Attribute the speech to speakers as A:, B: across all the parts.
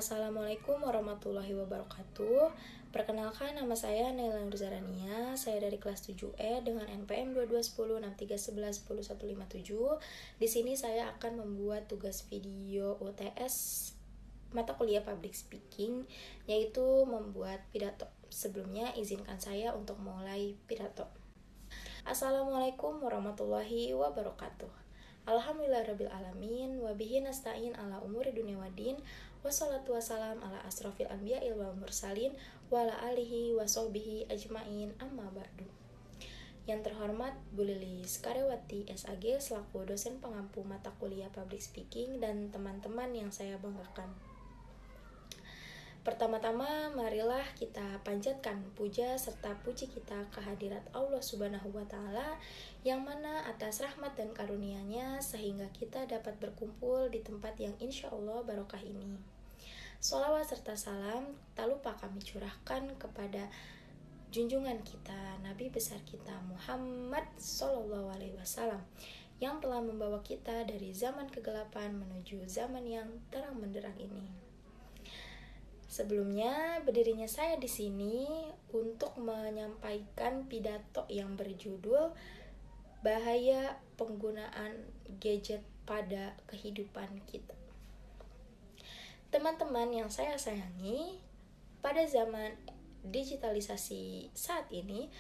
A: Assalamualaikum warahmatullahi wabarakatuh. Perkenalkan, nama saya Naila Nurzarania. Saya dari kelas 7E dengan NPM 221063110157. Di sini saya akan membuat tugas video UTS mata kuliah Public Speaking, yaitu membuat pidato. Sebelumnya, izinkan saya untuk mulai pidato. Assalamualaikum warahmatullahi wabarakatuh. Alhamdulillahirrabbilalamin. Wabihi nasta'in ala umuri dunia waddin. Wassalatu wassalam ala asrofil anbiya'il wal mursalin wa ala alihi wa sahbihi ajmain, amma ba'du. Yang terhormat Bu Lilis Karyawati SAG selaku dosen pengampu mata kuliah Public Speaking dan teman-teman yang saya banggakan. Pertama-tama, marilah kita panjatkan puja serta puji kita kehadirat Allah Subhanahu wa Ta'ala, yang mana atas rahmat dan karunia-Nya sehingga kita dapat berkumpul di tempat yang insya Allah barokah ini. Sholawat serta salam tak lupa kami curahkan kepada junjungan kita, Nabi besar kita Muhammad SAW, yang telah membawa kita dari zaman kegelapan menuju zaman yang terang benderang ini. Sebelumnya, berdirinya saya di sini untuk menyampaikan pidato yang berjudul Bahaya Penggunaan Gadget pada Kehidupan Kita. Teman-teman yang saya sayangi, pada zaman digitalisasi saat ini,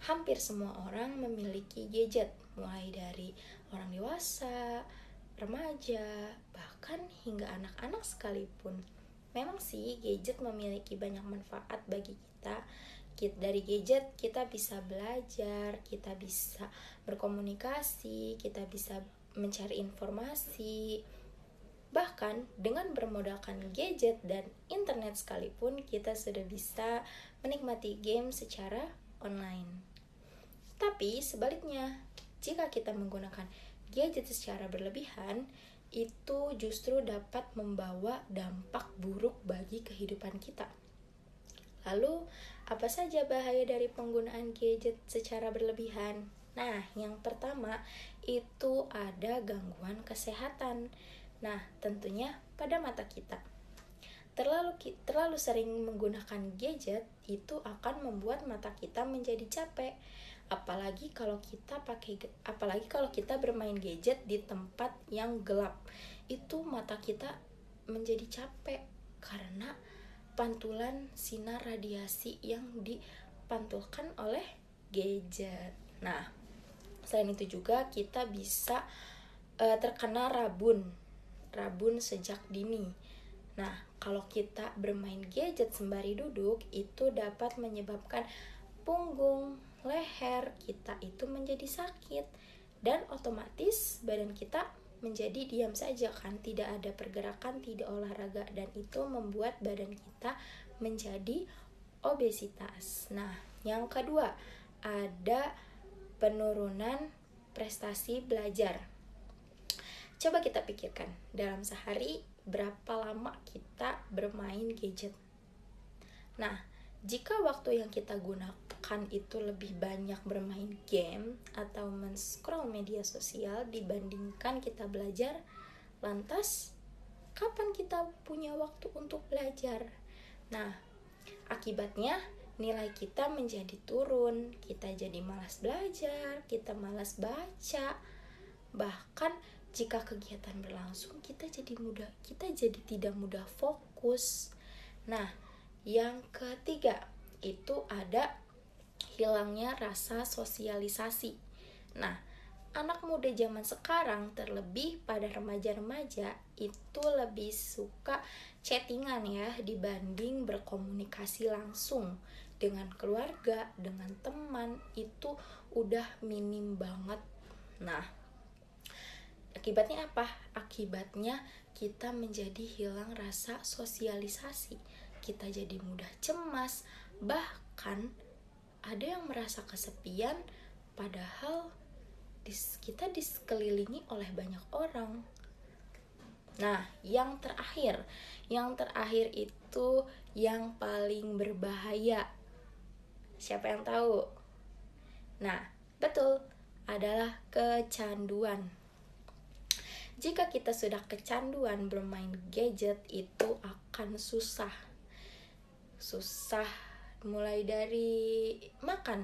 A: hampir semua orang memiliki gadget, mulai dari orang dewasa, remaja, bahkan hingga anak-anak sekalipun. Memang sih gadget memiliki banyak manfaat bagi kita. Dari gadget kita bisa belajar, kita bisa berkomunikasi, kita bisa mencari informasi. Bahkan dengan bermodalkan gadget dan internet sekalipun, kita sudah bisa menikmati game secara online. Tapi sebaliknya, jika kita menggunakan gadget secara berlebihan, itu justru dapat membawa dampak buruk bagi kehidupan kita. Lalu, apa saja bahaya dari penggunaan gadget secara berlebihan? Nah, yang pertama itu ada gangguan kesehatan. Nah, tentunya pada mata kita. Terlalu sering menggunakan gadget itu akan membuat mata kita menjadi capek. Apalagi kalau kita bermain gadget di tempat yang gelap, itu mata kita menjadi capek karena pantulan sinar radiasi yang dipantulkan oleh gadget. Nah, selain itu juga kita bisa terkena rabun sejak dini. Nah, kalau kita bermain gadget sembari duduk, itu dapat menyebabkan punggung, leher kita itu menjadi sakit, dan otomatis badan kita menjadi diam saja kan, tidak ada pergerakan, tidak olahraga, dan itu membuat badan kita menjadi obesitas. Nah, yang kedua ada penurunan prestasi belajar. Coba kita pikirkan, dalam sehari berapa lama kita bermain gadget? Nah, jika waktu yang kita gunakan itu lebih banyak bermain game atau men-scroll media sosial dibandingkan kita belajar, lantas kapan kita punya waktu untuk belajar? Nah, akibatnya nilai kita menjadi turun, kita jadi malas belajar, kita malas baca. Bahkan jika kegiatan berlangsung, kita jadi tidak mudah fokus. Nah, yang ketiga itu ada hilangnya rasa sosialisasi. Nah, anak muda zaman sekarang, terlebih pada remaja-remaja, itu lebih suka chattingan ya dibanding berkomunikasi langsung dengan keluarga, dengan teman, itu udah minim banget. Nah, akibatnya apa? Akibatnya kita menjadi hilang rasa sosialisasi. Kita jadi mudah cemas, bahkan ada yang merasa kesepian padahal kita dikelilingi oleh banyak orang. Nah, yang terakhir itu yang paling berbahaya. Siapa yang tahu? Nah, betul, adalah kecanduan. Jika kita sudah kecanduan bermain gadget, itu akan susah. Mulai dari makan,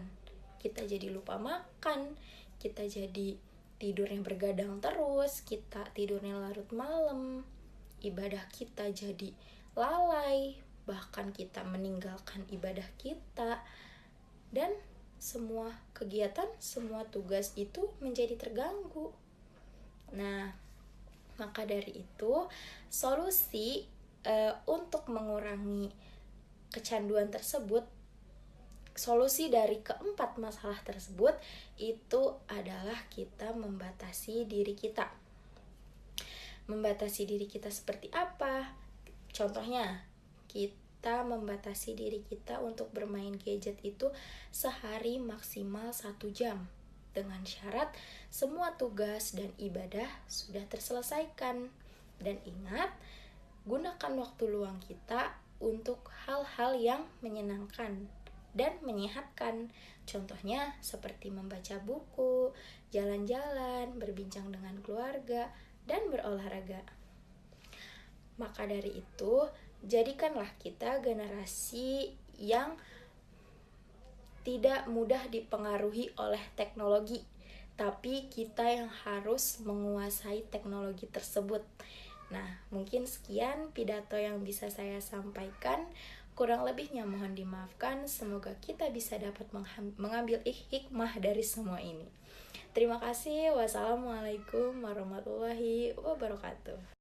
A: kita jadi lupa makan, kita jadi tidurnya bergadang terus, kita tidurnya larut malam, ibadah kita jadi lalai, bahkan kita meninggalkan ibadah kita, dan semua kegiatan, semua tugas itu menjadi terganggu. Nah, maka dari itu solusi untuk mengurangi kecanduan tersebut, solusi dari keempat masalah tersebut itu adalah kita membatasi diri kita. Membatasi diri kita seperti apa? Contohnya, kita membatasi diri kita untuk bermain gadget itu sehari maksimal 1 jam, dengan syarat semua tugas dan ibadah sudah terselesaikan. Dan ingat, gunakan waktu luang kita untuk hal-hal yang menyenangkan dan menyehatkan. Contohnya seperti membaca buku, jalan-jalan, berbincang dengan keluarga, dan berolahraga. Maka dari itu, jadikanlah kita generasi yang tidak mudah dipengaruhi oleh teknologi, tapi kita yang harus menguasai teknologi tersebut. Nah, mungkin sekian pidato yang bisa saya sampaikan. Kurang lebihnya mohon dimaafkan. Semoga kita bisa dapat mengambil hikmah dari semua ini. Terima kasih. Wassalamualaikum warahmatullahi wabarakatuh.